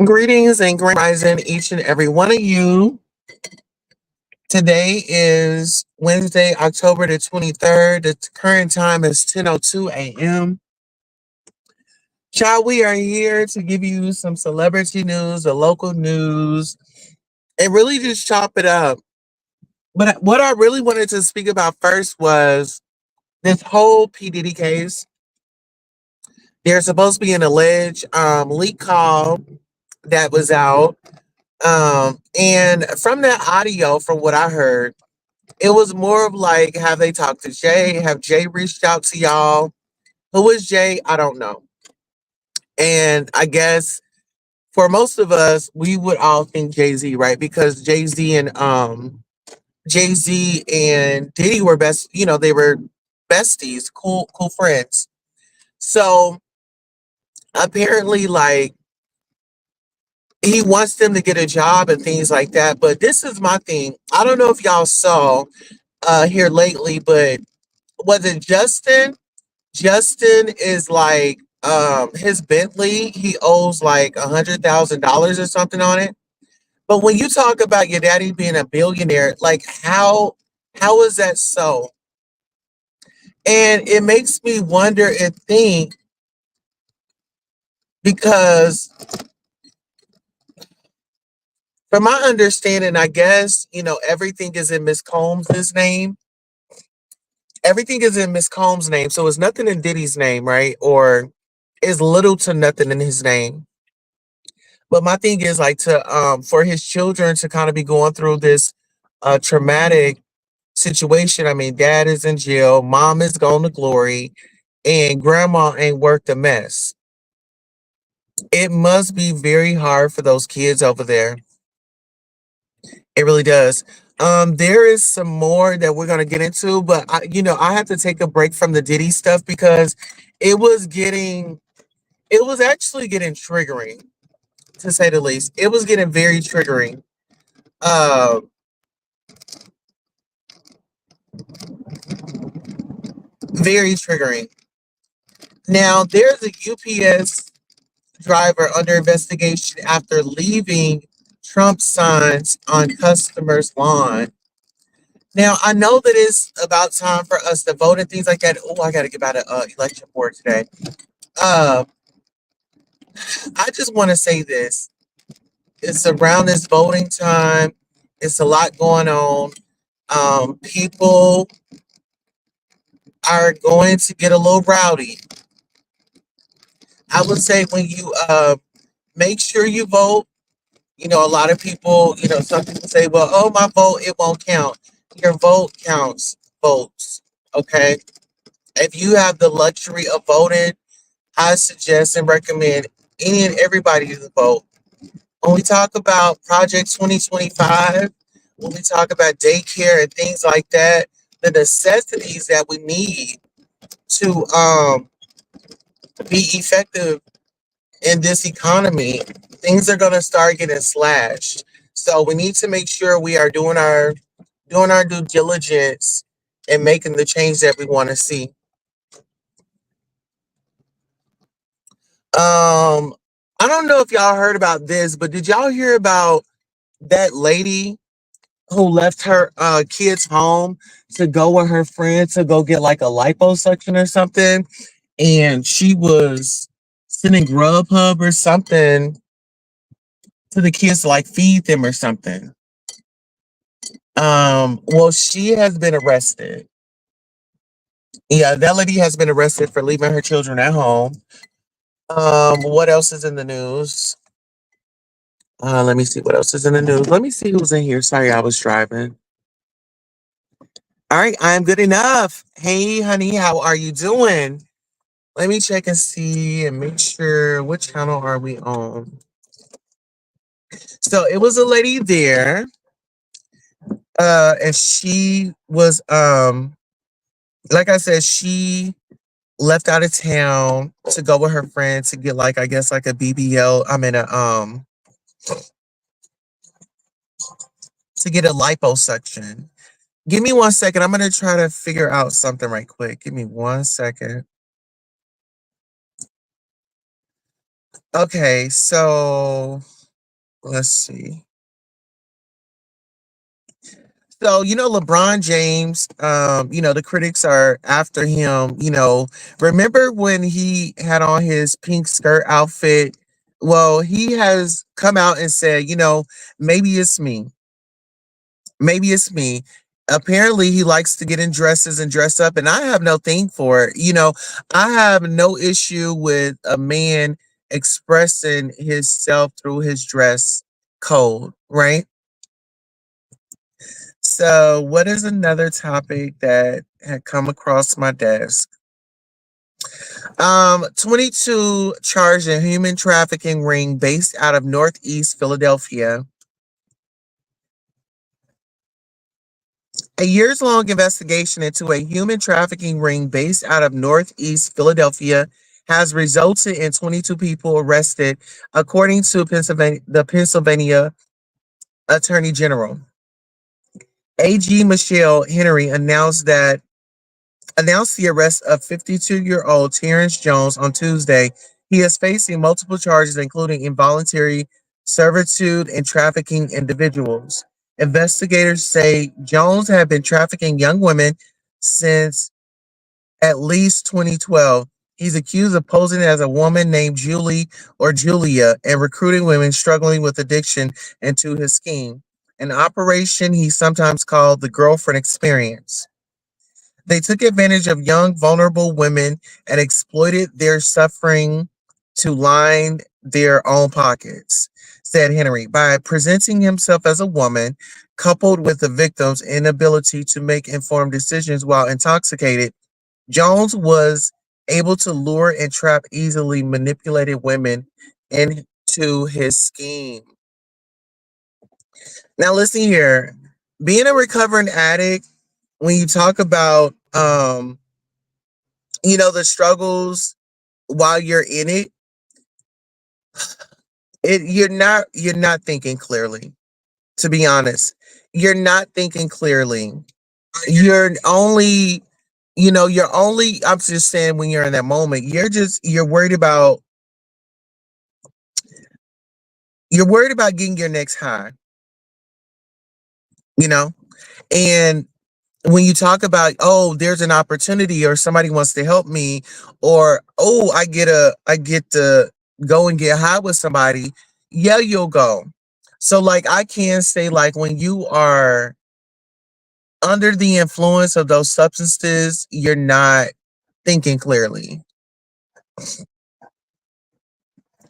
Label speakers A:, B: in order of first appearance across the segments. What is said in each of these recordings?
A: Greetings and grand rising, each and every one of you. Today is Wednesday, October the 23rd. The current time is 10:02 a.m. Child, we are here to give you some celebrity news, the local news, and really just chop it up. But what I really wanted to speak about first was this whole P. Diddy case. There's supposed to be an alleged leak call that was out. And from that audio, from what I heard, it was more of like, have they talked to Jay? Have Jay reached out to y'all? Who is Jay? I don't know. And I guess for most of us, we would all think Jay-Z, right? Because Jay-Z and Diddy were they were besties, cool friends. So apparently, like, he wants them to get a job and things like that. But this is my thing. I don't know if y'all saw here lately, but was it Justin? Justin is like his Bentley, he owes like $100,000 or something on it. But when you talk about your daddy being a billionaire, like how is that so? And it makes me wonder and think because from my understanding, I guess, everything is in Miss Combs's name. Everything is in Miss Combs' name. So it's nothing in Diddy's name, right? Or is little to nothing in his name. But my thing is like to for his children to kind of be going through this traumatic situation. I mean, dad is in jail, mom is gone to glory, and grandma ain't worked a mess. It must be very hard for those kids over there. It really does. There is some more that we're gonna get into, but I have to take a break from the Diddy stuff because it was getting, it was actually getting triggering, to say the least. It was getting very triggering. Uh, very triggering. Now, there's a UPS driver under investigation after leaving Trump signs on customers' lawn. Now, I know that it's about time for us to vote and things like that. Oh, I got to get out of election board today. Uh, I just want to say this. It's around this voting time. It's a lot going on. People are going to get a little rowdy. I would say when you make sure you vote. A lot of people, some people say, well, oh, my vote, it won't count. Your vote counts votes. Okay. If you have the luxury of voting, I suggest and recommend any and everybody to vote. When we talk about Project 2025, when we talk about daycare and things like that, the necessities that we need to be effective in this economy, things are going to start getting slashed. So we need to make sure we are doing our due diligence and making the change that we want to see. I don't know if y'all heard about this, but did y'all hear about that lady who left her kids home to go with her friend to go get like a liposuction or something, and she was sending Grubhub or something to the kids to like feed them or something. Well, she has been arrested. Yeah, that lady has been arrested for leaving her children at home. What else is in the news? Let me see what else is in the news. Let me see who's in here. Sorry, I was driving. All right, I'm good enough. Hey, honey, how are you doing? Let me check and see and make sure which channel are we on. So it was a lady there, and she was like I said, she left out of town to go with her friend to get like I guess like a BBL. I mean a to get a liposuction. Give me 1 second. I'm gonna try to figure out something right quick. Give me 1 second. Okay, so let's see. So, LeBron James, the critics are after him. Remember when he had on his pink skirt outfit? Well, he has come out and said, maybe it's me. Maybe it's me. Apparently, he likes to get in dresses and dress up, and I have no thing for it. I have no issue with a man expressing himself through his dress code, right? So, what is another topic that had come across my desk? 22 charged in human trafficking ring based out of Northeast Philadelphia. A years long investigation into a human trafficking ring based out of Northeast Philadelphia has resulted in 22 people arrested, according to the Pennsylvania Attorney General. AG Michelle Henry announced the arrest of 52-year-old Terrence Jones on Tuesday. He is facing multiple charges, including involuntary servitude and trafficking individuals. Investigators say Jones had been trafficking young women since at least 2012. He's accused of posing as a woman named Julie or Julia and recruiting women struggling with addiction into his scheme, an operation he sometimes called the girlfriend experience. They took advantage of young, vulnerable women and exploited their suffering to line their own pockets, said Henry, by presenting himself as a woman, coupled with the victim's inability to make informed decisions while intoxicated. Jones was able to lure and trap easily manipulated women into his scheme. Now, listen here. Being a recovering addict, when you talk about the struggles while you're in it, you're not thinking clearly, to be honest. You're not thinking clearly. You're only I'm just saying, when you're in that moment, you're worried about getting your next high, you know? And when you talk about, oh, there's an opportunity or somebody wants to help me, or oh, I get to go and get high with somebody, yeah, you'll go. So like I can say, like, when you are under the influence of those substances, you're not thinking clearly.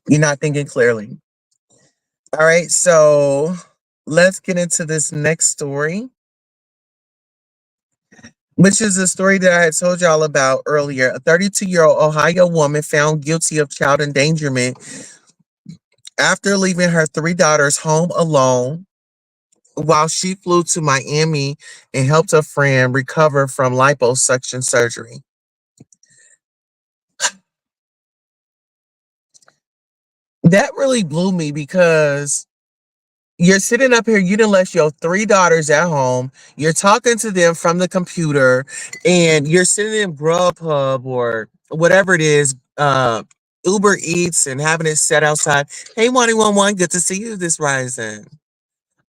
A: You're not thinking clearly. All right, so let's get into this next story, which is a story that I had told y'all about earlier. A 32-year-old Ohio woman found guilty of child endangerment after leaving her three daughters home alone while she flew to Miami and helped a friend recover from liposuction surgery. That really blew me because you're sitting up here, you done left your three daughters at home, you're talking to them from the computer, and you're sitting in Grubhub or whatever it is, Uber Eats, and having it set outside. Hey, 111, good to see you this rising.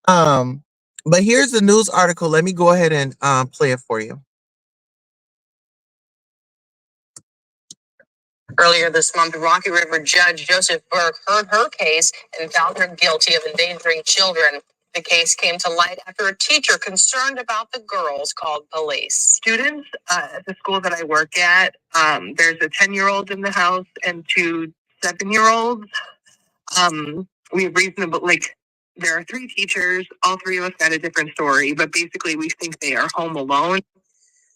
A: Um, But here's the news article. Let me go ahead and play it for you. Earlier this month, Rocky River Judge Joseph Burke heard her case and found her guilty of endangering children. The case came to light after a teacher concerned about the girls called police. Students at the school that I work at, there's a 10-year-old in the house and two 7-year-olds. We have reasonable, like, there are three teachers. All three of us got a different story, but basically we think they are home alone.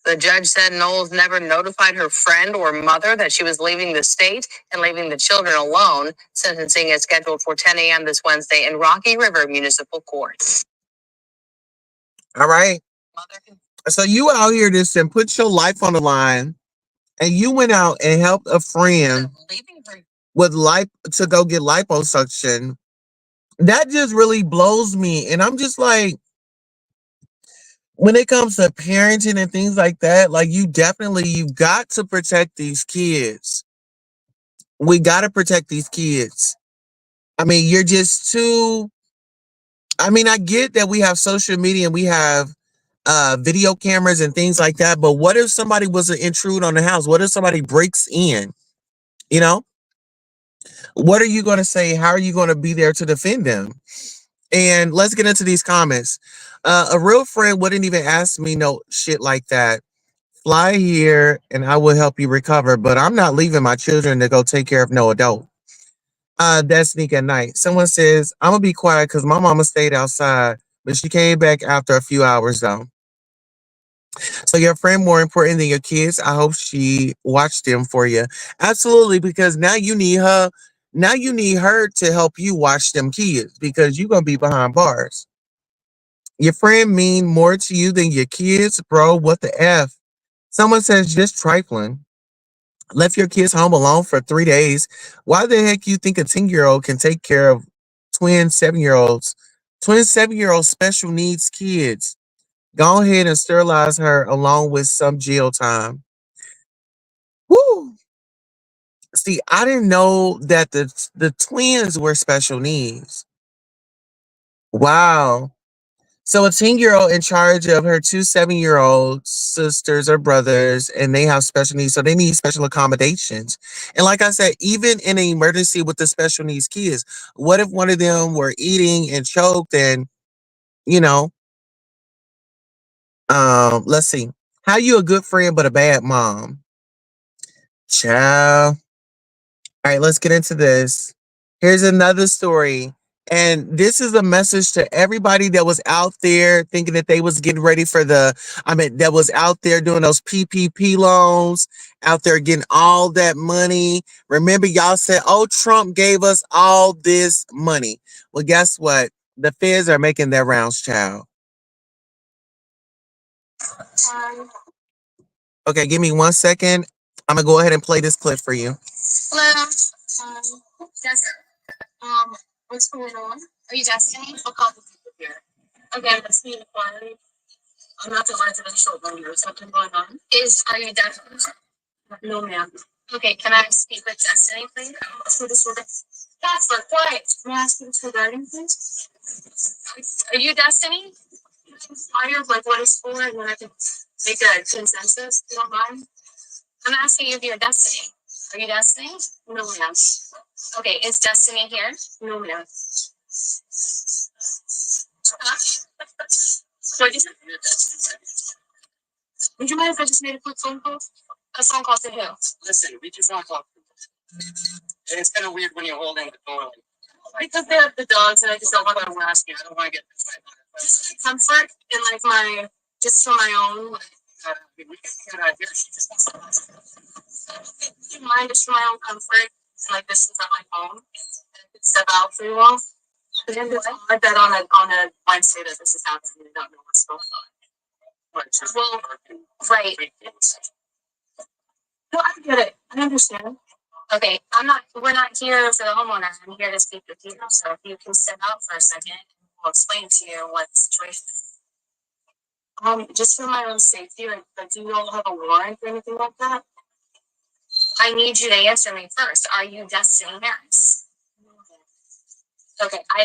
A: The judge said Knowles never notified her friend or mother that she was leaving the state and leaving the children alone. Sentencing is scheduled for 10 a.m. this Wednesday in Rocky River Municipal Court. All right. So you out here this and put your life on the line, and you went out and helped a friend with life to go get liposuction. That just really blows me. And I'm just like, when it comes to parenting and things like that, like you've got to protect these kids. We got to protect these kids. I mean, you're just too. I mean, I get that we have social media and we have video cameras and things like that, but what if somebody was to intrude on the house? What if somebody breaks in? You know, what are you going to say? How are you going to be there to defend them? And let's get into these comments. A real friend wouldn't even ask me no shit like that. Fly here and I will help you recover, but I'm not leaving my children to go take care of no adult. That sneak at night. Someone says, I'm gonna be quiet because my mama stayed outside, but she came back after a few hours though. So your friend more important than your kids. I hope she watched them for you. Absolutely, because now you need her. Now you need her to help you watch them kids because you're gonna be behind bars. Your friend mean more to you than your kids, bro. What the F? Someone says just trifling. Left your kids home alone for 3 days. Why the heck you think a 10-year-old can take care of twin 7-year-olds? Twin 7-year-old special needs kids. Go ahead and sterilize her along with some jail time. Woo! See, I didn't know that the twins were special needs. Wow. So a 10-year-old in charge of her two 7-year-old sisters or brothers, and they have special needs, so they need special accommodations. And like I said, even in an emergency with the special needs kids, what if one of them were eating and choked and, you know, let's see. How you a good friend but a bad mom? Child. All right, let's get into this. Here's another story. And this is a message to everybody that was out there thinking that they was getting ready for that was out there doing those PPP loans, out there getting all that money. Remember, y'all said, oh, Trump gave us all this money. Well, guess what? The feds are making their rounds, child. Okay, give me 1 second. I'm going to go ahead and play this clip for you. Hello. What's going on? Are you Destiny? I'll call the people here. Okay, let's be inquiry. I'm not the residential owner. Something going on? Are you Destiny? No, ma'am. Okay, can I speak with Destiny, please? So this will that's for quiet. May I ask you what's regarding, please? Are you Destiny? Can I inquire like what it's for and then I can make a consensus? You don't mind? I'm asking you if you're Destiny. Are you Destiny? No, ma'am. Okay, is Destiny here? No, ma'am. Huh? So I just would you mind if I just made a quick phone call? A phone call to who? Listen, we just want to talk. And it's kind of weird when you're holding the door. Because they have the dogs and I just don't want to harass you. I don't want to get this way. Just my comfort and like just for my own. We can get out here. She just wants to do you mind just for my own comfort? And like this is not my home. And I could step out for you all. But then I bet on a Wednesday that this is happening. I don't know what's going on. Well, right. No, I get it. I understand. Okay, we're not here for the homeowner. I'm here to speak with you. So if you can sit out for a second, we'll explain to you what the situation is. Just for my own safety, like do you all have a warrant or anything like that? I need you to answer me first. Are you Destiny Harris? Okay, I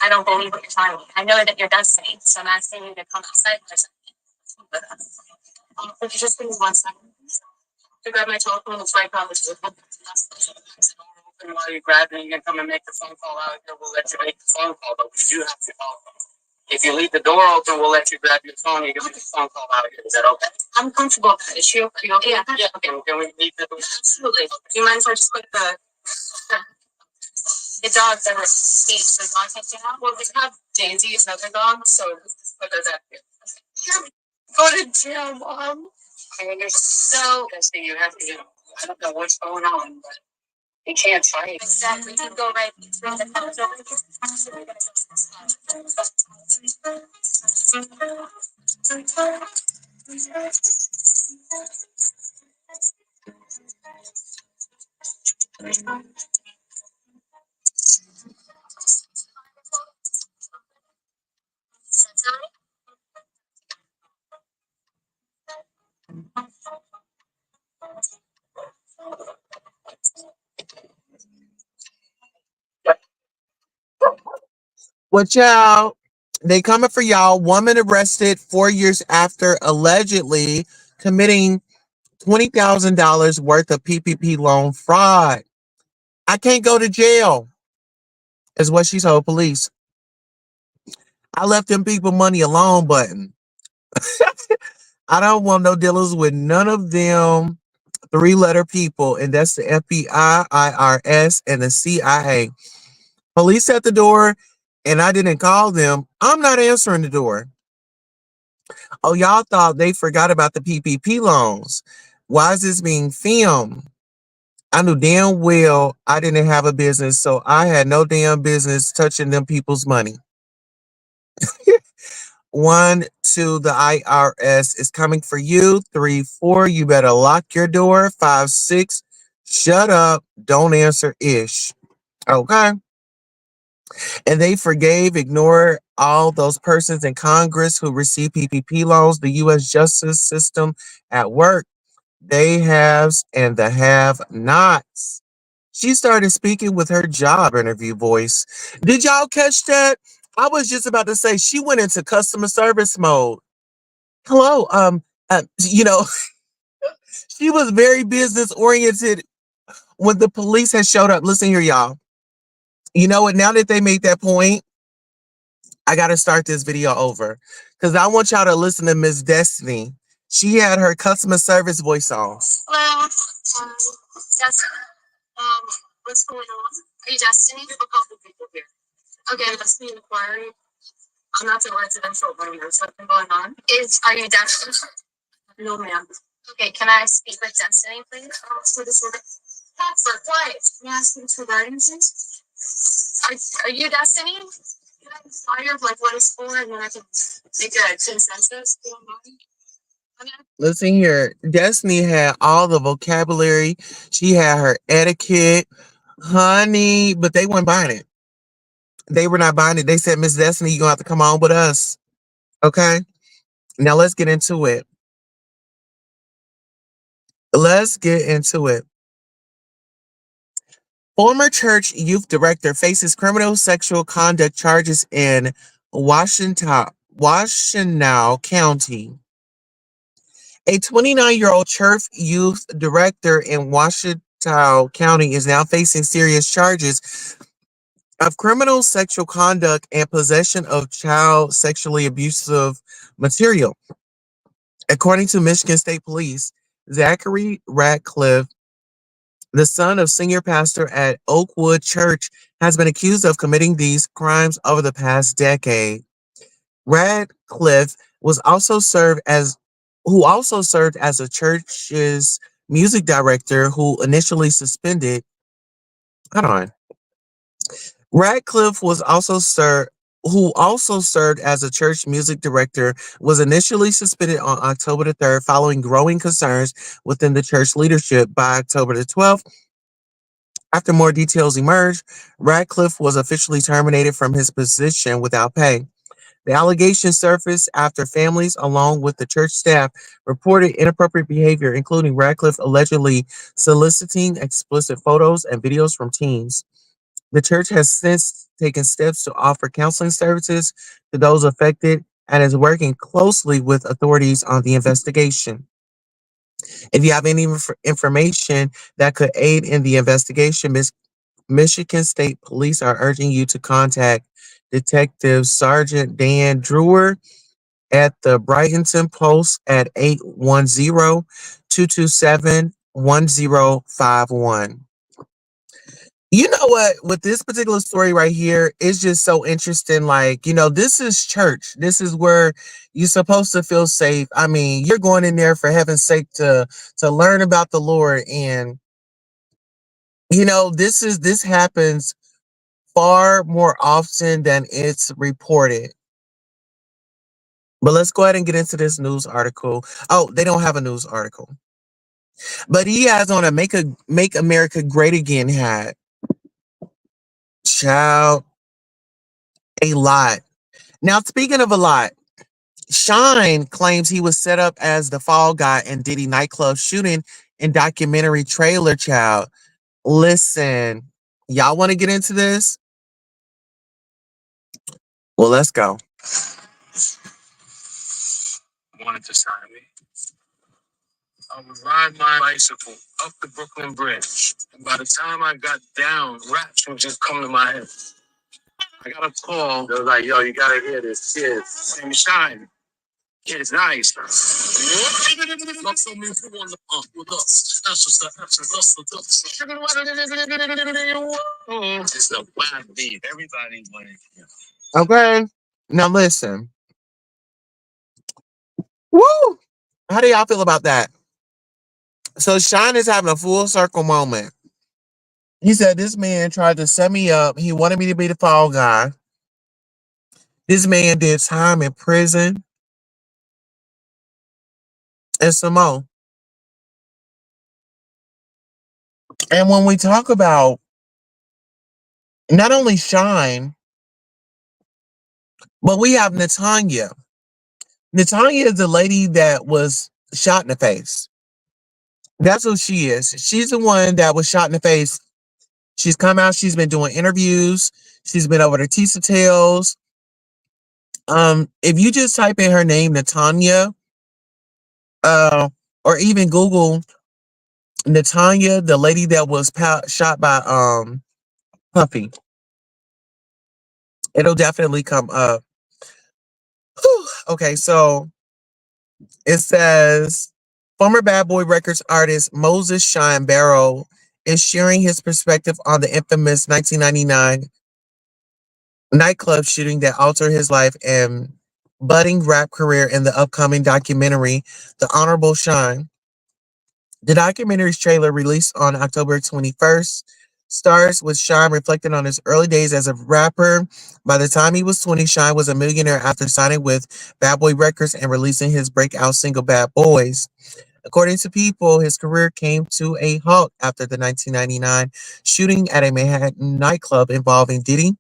B: I don't believe what you're telling me. I know that you're Destiny, so I'm asking you to come outside for a second with us. Would you just give me 1 second? To grab my telephone, it's right on the table. And while you're grabbing and come and make the phone call out here, we'll let you make the phone call, but we do have to call. If you leave the door open, we'll let you grab your phone. You can make the phone call out here. Is that okay? I'm comfortable with that. Is she okay? Yeah. Yeah. Okay. Can we leave the door? Absolutely. Do you mind if I just put the dogs that were escaped so not taken out? Well, they have Daisy, another dog, so just put those out here. Go to jail, Mom. I understand. So you have to. I don't know what's going on, but you can't fight. Exactly. You go right through the house over here.
A: Watch out. They coming for y'all. Woman arrested 4 years after allegedly committing $20,000 worth of PPP loan fraud. I can't go to jail, is what she told police. I left them people money alone button. I don't want no dealers with none of them three-letter people, and that's the FBI, IRS, and the CIA. Police at the door, and I didn't call them. I'm not answering the door. Oh, y'all thought they forgot about the PPP loans. Why is this being filmed? I knew damn well I didn't have a business, so I had no damn business touching them people's money. 1, 2, the IRS is coming for you. 3, 4, you better lock your door. 5, 6, shut up. Don't answer ish. Okay. And they forgave, ignored all those persons in Congress who received PPP loans, the U.S. justice system at work. They haves and the have nots. She started speaking with her job interview voice. Did y'all catch that? I was just about to say she went into customer service mode. Hello, you know, she was very business oriented when the police had showed up. Listen here, y'all. You know what? Now that they made that point, I got to start this video over because I want y'all to listen to Miss Destiny. She had her customer service voice on.
B: Hello, Destiny. What's going on? Are you Destiny? We have a couple people here. Okay, Destiny inquiry. I'm not the residential room. There's something going on. Are you Destiny? No, ma'am. Okay, can I speak with Destiny, please? For this order. For quiet. Can I ask you for guidance? Are you Destiny? Can I inquire like what it's for, and then I can make a consensus? Okay.
A: Listen here, Destiny had all the vocabulary. She had her etiquette, honey, but they weren't buying it. They were not buying it. They said, Miss Destiny, you're going to have to come on with us. Okay? Now let's get into it. Let's get into it. Former church youth director faces criminal sexual conduct charges in Washtenaw County. A 29-year-old church youth director in Washington County is now facing serious charges of criminal sexual conduct and possession of child sexually abusive material. According to Michigan State Police, Zachary Ratcliffe, the son of senior pastor at Oakwood Church, has been accused of committing these crimes over the past decade. Radcliffe was also served as who also served as a church's music director who initially suspended. Hold on. Radcliffe was also served who also served as a church music director was initially suspended on October the 3rd following growing concerns within the church leadership. By October the 12th, after more details emerged, Radcliffe was officially terminated from his position without pay. The allegations surfaced after families, along with the church staff, reported inappropriate behavior, including Radcliffe allegedly soliciting explicit photos and videos from teens. The church has since taken steps to offer counseling services to those affected and is working closely with authorities on the investigation. If you have any information that could aid in the investigation, Michigan State Police are urging you to contact Detective Sergeant Dan Drewer at the Brighton Post at 810-227-1051. You know what? With this particular story right here, it's just so interesting. Like, this is church. This is where you're supposed to feel safe. I mean, you're going in there for heaven's sake to learn about the Lord. And, this happens far more often than it's reported. But let's go ahead and get into this news article. Oh, they don't have a news article. But he has on a Make America Great Again hat. Child, a lot. Now, speaking of a lot, Shine claims he was set up as the fall guy in Diddy nightclub shooting and documentary trailer. Child, listen, y'all want to get into this? Well, let's go. Wanted to sign me. I would ride my bicycle up the Brooklyn Bridge. And by the time I got down, raps would just come to my head. I got a call. They was like, yo, you gotta hear this kid. Name Shine. Kid is nice. Not so many people on the pump with us. That's just the us with us. It's the bad beat. Everybody's like, okay. Now listen. Woo! How do y'all feel about that? So Shine is having a full circle moment. He said this man tried to set me up. He wanted me to be the fall guy. This man did time in prison and some more. And when we talk about not only Shine, but we have Natanya. Natanya is the lady that was shot in the face. That's who she is. She's the one that was shot in the face. She's come out. She's been doing interviews. She's been over to Tisa Tales. If you just type in her name, Natanya, uh, or even Google Natanya, the lady that was shot by Puffy, it'll definitely come up. Whew. Okay, so it says former Bad Boy Records artist Moses Shine Barrow is sharing his perspective on the infamous 1999 nightclub shooting that altered his life and budding rap career in the upcoming documentary, The Honorable Shine. The documentary's trailer, released on October 21st, stars with Shine reflecting on his early days as a rapper. By the time he was 20, Shine was a millionaire after signing with Bad Boy Records and releasing his breakout single Bad Boys. According to People, his career came to a halt after the 1999 shooting at a Manhattan nightclub involving Diddy,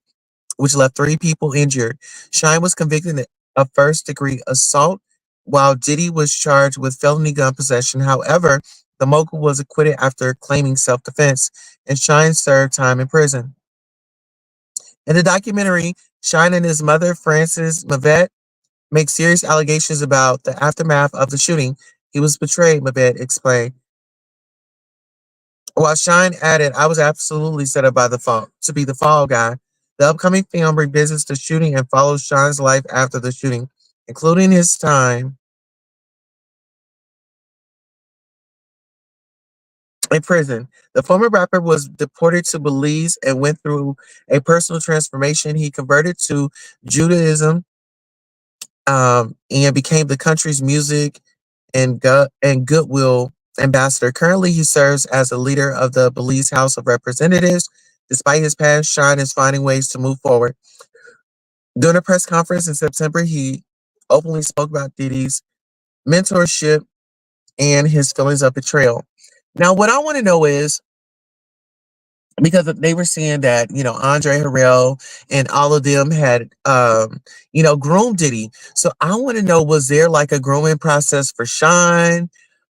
A: which left three people injured. Shine was convicted of first-degree assault, while Diddy was charged with felony gun possession. However, the mogul was acquitted after claiming self-defense, and Shine served time in prison. In the documentary, Shine and his mother, Frances Mavette, make serious allegations about the aftermath of the shooting. He was betrayed, Mavette explained. While Shine added, I was absolutely set up by the fall to be the fall guy. The upcoming film revisits the shooting and follows Shine's life after the shooting, including his time in prison. The former rapper was deported to Belize and went through a personal transformation. He converted to Judaism, and became the country's music and goodwill ambassador. Currently, he serves as the leader of the Belize House of Representatives. Despite his past, Shine is finding ways to move forward. During a press conference in September, he openly spoke about Diddy's mentorship and his feelings of betrayal. Now, what I want to know is, because they were saying that, Andre Harrell and all of them had, groomed Diddy. So I want to know, was there like a grooming process for Shine?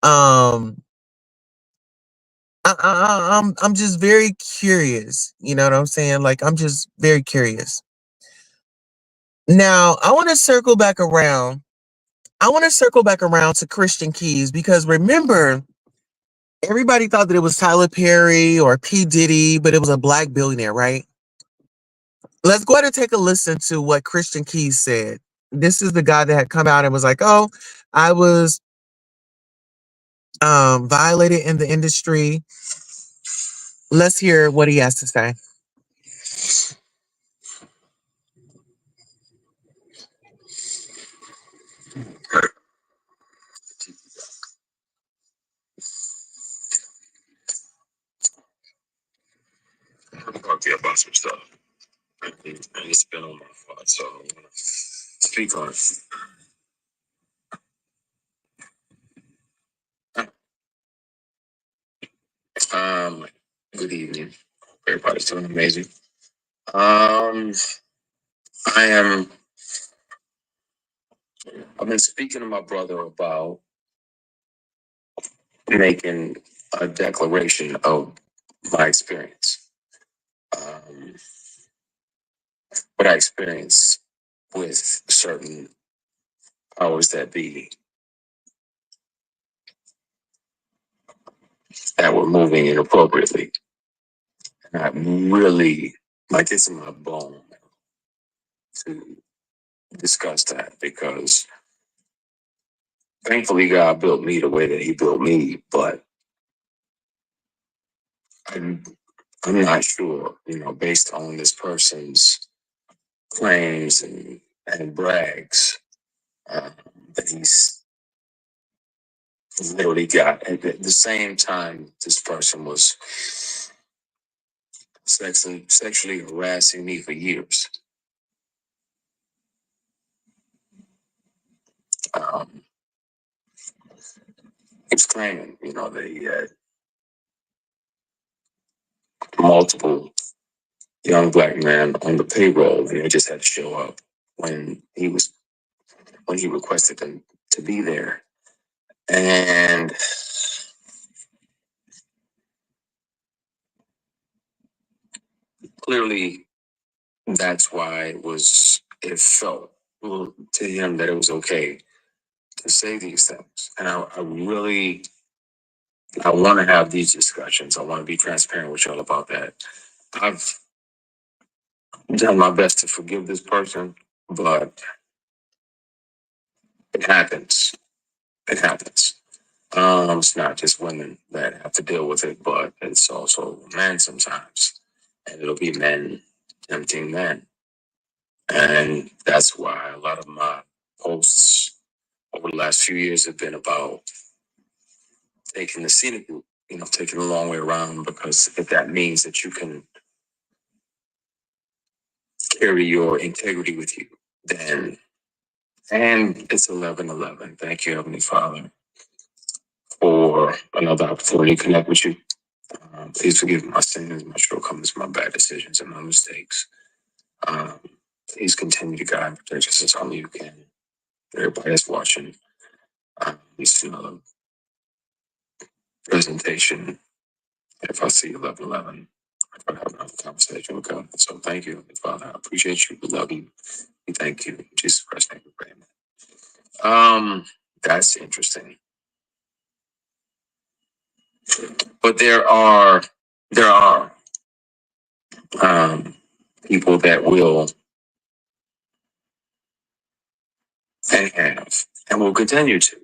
A: Um, I'm just very curious. You know what I'm saying? Like I'm just very curious. Now I want to circle back around. I want to circle back around to Christian Keys because remember, everybody thought that it was Tyler Perry or P. Diddy, but it was a black billionaire, right? Let's go ahead and take a listen to what Christian Keys said. This is the guy that had come out and was like, "Oh, I was violated in the industry." Let's hear what he has to say.
B: I'm talk to you about some stuff. And it's been on my heart, so I want to speak on it. Good evening. Everybody's doing amazing. I am. I've been speaking to my brother about making a declaration of my experience. Um, what I experienced with certain powers that be that were moving inappropriately. And I really, like, it's in my bone to discuss that because thankfully God built me the way that He built me, but I'm, I'm not sure, based on this person's claims and brags, um, that he's literally got. At the same time, this person was sexually harassing me for years. Um, he was claiming, that he had multiple young black men on the payroll. They just had to show up when he requested them to be there. And clearly that's why it felt to him that it was okay to say these things. And I want to have these discussions. I want to be transparent with y'all about that. I've done my best to forgive this person, but it happens. It happens. It's not just women that have to deal with it, but it's also men sometimes. And it'll be men tempting men. And that's why a lot of my posts over the last few years have been about taking the scenic route, taking the long way around, because if that means that you can carry your integrity with you, then, and it's 11:11. Thank you, Heavenly Father, for another opportunity to connect with you. Please forgive my sins, my shortcomings, my bad decisions, and my mistakes. Um, Please continue to guide and protect us as only you can. Everybody that's watching, this presentation, if I see 11:11, I'm going to have another conversation with God. So thank you, Father. I appreciate you. We love you. We thank you. In Jesus Christ's name we pray. That's interesting. But there are people that will and have and will continue to,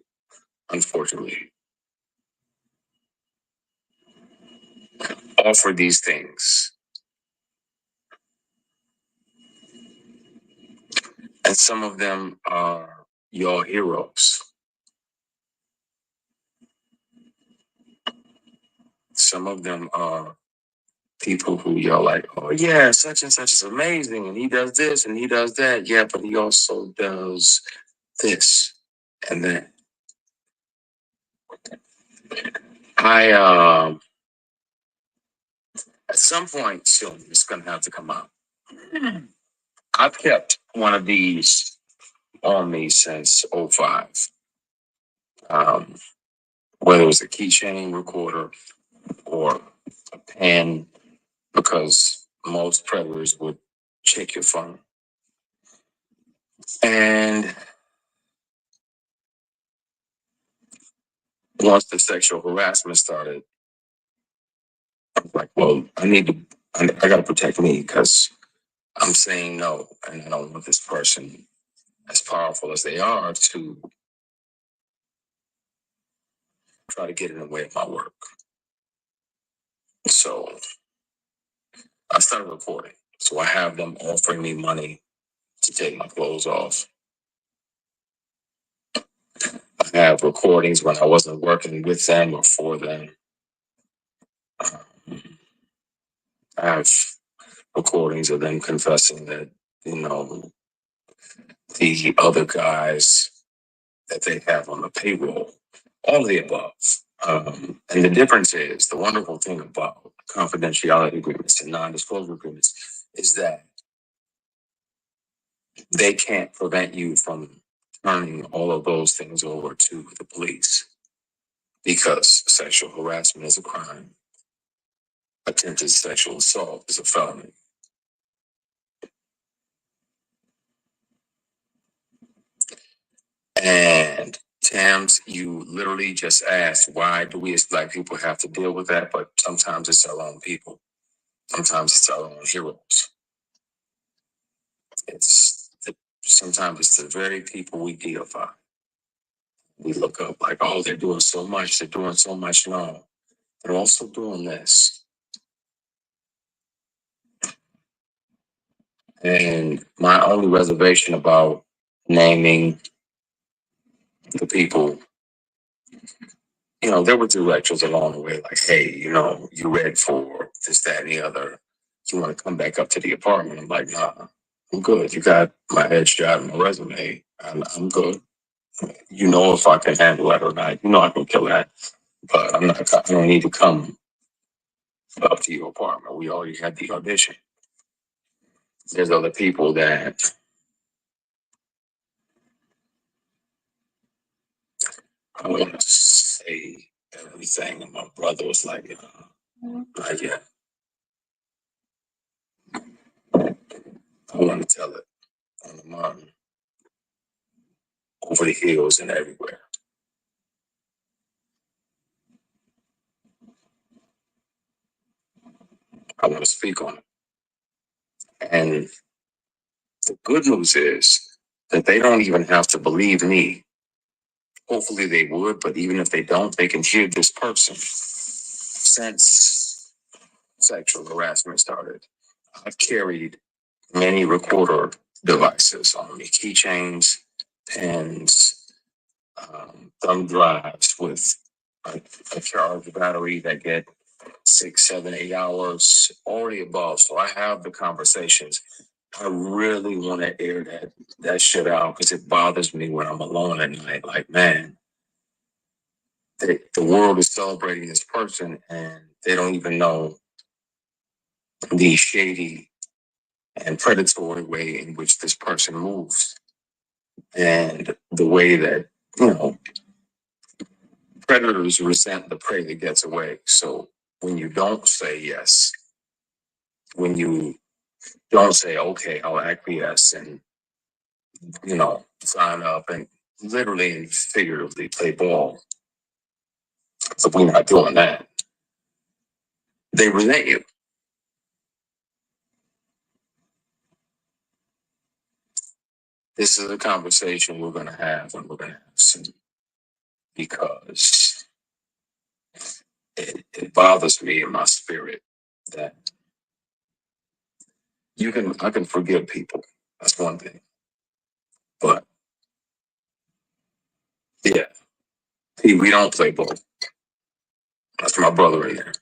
B: unfortunately, offer these things. And some of them are your heroes. Some of them are people who you're like, oh yeah, such and such is amazing, and he does this and he does that. Yeah, but he also does this and that. I at some point soon it's gonna have to come out. I've kept one of these on me since '05. Whether it was a keychain recorder or a pen, because most predators would check your phone. And once the sexual harassment started, I was like, well, I got to protect me, because I'm saying no. And I don't want this person, as powerful as they are, to try to get in the way of my work. So I started recording. So I have them offering me money to take my clothes off. I have recordings when I wasn't working with them or for them. I have recordings of them confessing that, the other guys that they have on the payroll, all of the above. And the difference is, the wonderful thing about confidentiality agreements and non-disclosure agreements is that they can't prevent you from turning all of those things over to the police, because sexual harassment is a crime. Attempted sexual assault is a felony. And Tams, you literally just asked, why do we as Black people have to deal with that? But sometimes it's our own people. Sometimes it's our own heroes. Sometimes it's the very people we deify. We look up like, oh, they're doing so much. They're doing so much. No, they're also doing this. And my only reservation about naming the people, there were directions along the way, like, hey, you read for this, that, and the other. You want to come back up to the apartment? I'm like, nah, I'm good. You got my headshot and my resume. I'm good. If I can handle that or not. I can kill that. But I don't need to come up to your apartment. We already had the audition. There's other people that I want to say everything, and my brother was like, yeah, I want to tell it on the mountain, over the hills, and everywhere. I want to speak on it. And the good news is that they don't even have to believe me. Hopefully they would, but even if they don't, they can hear this person. Since sexual harassment started, I've carried many recorder devices on me, keychains, pens, thumb drives with a charged battery that get 6, 7, 8 hours, all the above. So I have the conversations. I really want to air that shit out, because it bothers me when I'm alone at night. Like, man, the world is celebrating this person, and they don't even know the shady and predatory way in which this person moves, and the way that, predators resent the prey that gets away. So when you don't say yes, when you don't say, okay, I'll acquiesce and, sign up and literally and figuratively play ball. So we're not doing that. They resent you. This is a conversation we're going to have, and we're going to have soon, because it bothers me in my spirit that I can forgive people. That's one thing. But yeah, we don't play ball. That's my brother in there.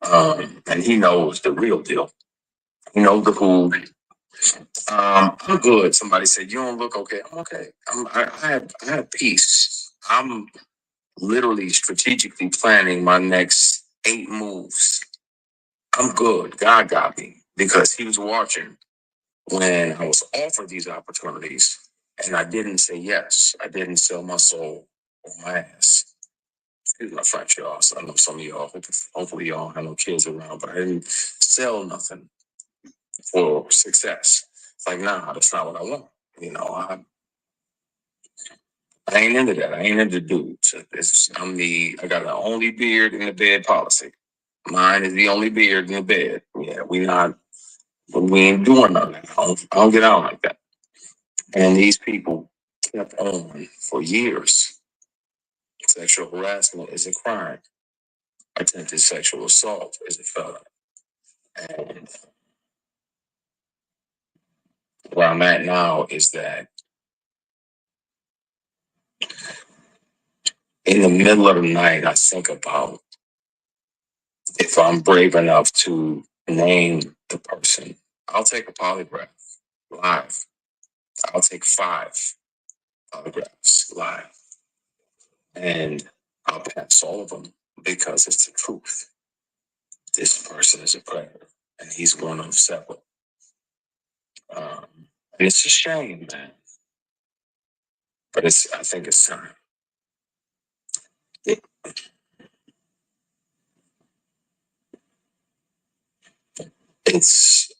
B: And he knows the real deal. He knows the who. I'm good. Somebody said, you don't look okay. I'm okay. I have peace. I'm literally strategically planning my next 8 moves. I'm good. God got me, because he was watching when I was offered these opportunities, and I didn't say yes. I didn't sell my soul or my ass. Here's my front, y'all. So I know some of y'all, hopefully y'all have no kids around, but I didn't sell nothing for success. It's like, nah, that's not what I want. You know, I ain't into that. I ain't into dudes. I got the only beard in the bed policy. Mine is the only beard in the bed. Yeah, we ain't doing none of that. I don't get out like that. And these people kept on for years. Sexual harassment is a crime. Attempted sexual assault is a felony. And where I'm at now is that in the middle of the night, I think about if I'm brave enough to name the person, I'll take a polygraph live. I'll take 5 polygraphs live. And I'll pass all of them because it's the truth. This person is a predator and he's one of several. And it's a shame, man. But I think it's time. It, it's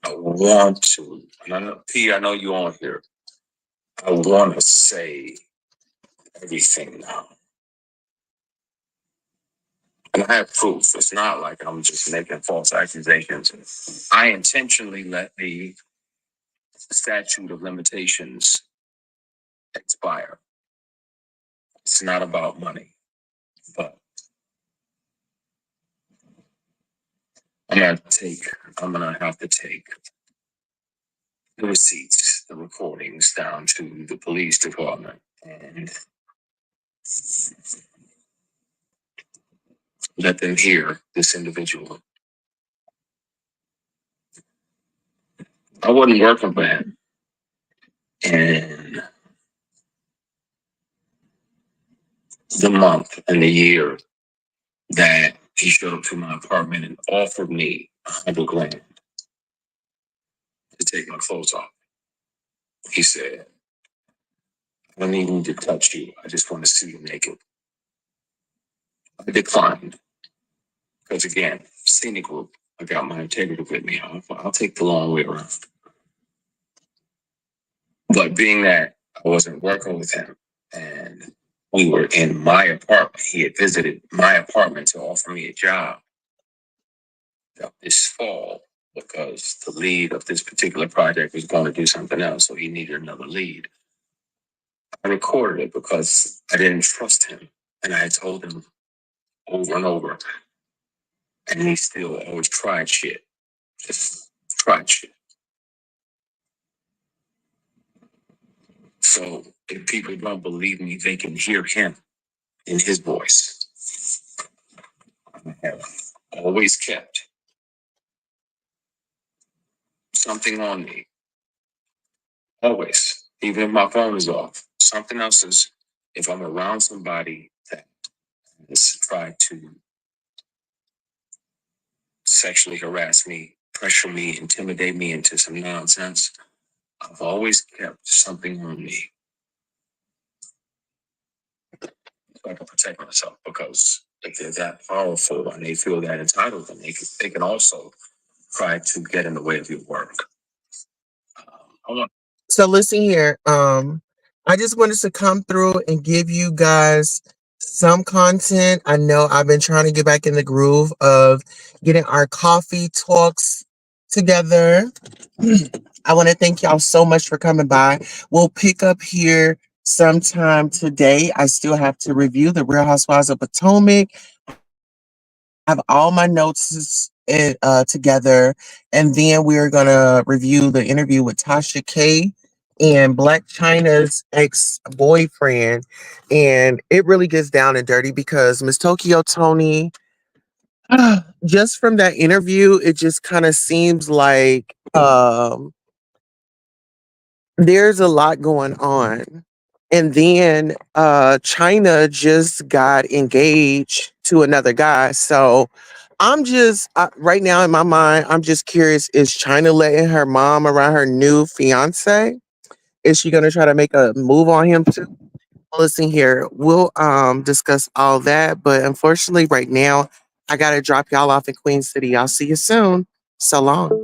B: I want to, and I know P, I know you on here. I want to say everything now. And I have proof. It's not like I'm just making false accusations. I intentionally let the statute of limitations expire. It's not about money, but I'm gonna have to take the receipts, the recordings down to the police department and let them hear this individual. I wasn't working for him. And the month and the year that he showed up to my apartment and offered me $100,000 to take my clothes off. He said, I don't even need to touch you. I just want to see you naked. I declined. Because again, scenic group, I got my integrity with me. I'll take the long way around. But being that I wasn't working with him and we were in my apartment, he had visited my apartment to offer me a job this fall because the lead of this particular project was going to do something else. So he needed another lead. I recorded it because I didn't trust him. And I had told him over and over. And he still always tried shit. Just tried shit. So if people don't believe me, they can hear him in his voice. I have always kept something on me. Always. Even if my phone is off. Something else is, if I'm around somebody that has tried to sexually harass me, pressure me, intimidate me into some nonsense, I've always kept something on me so I can protect myself, because if they're that powerful and they feel that entitled, then they can also try to get in the way of your work. So listen here. I just wanted to come through and give you guys some content. I know I've been trying to get back in the groove of getting our coffee talks together. I want to thank y'all so much for coming by. We'll pick up here sometime today. I still have to review the Real Housewives of Potomac. I have all my notes together, and then we're gonna review the interview with Tasha K and Black China's ex-boyfriend. And it really gets down and dirty because Miss Tokyo Tony, just from that interview, it just kind of seems like there's a lot going on. And then China just got engaged to another guy. So I'm just right now in my mind, I'm just curious, is China letting her mom around her new fiance? Is she gonna try to make a move on him too?
A: Listen here, we'll discuss all that, but unfortunately right now I gotta drop y'all off in Queen City. I'll see you soon. So long.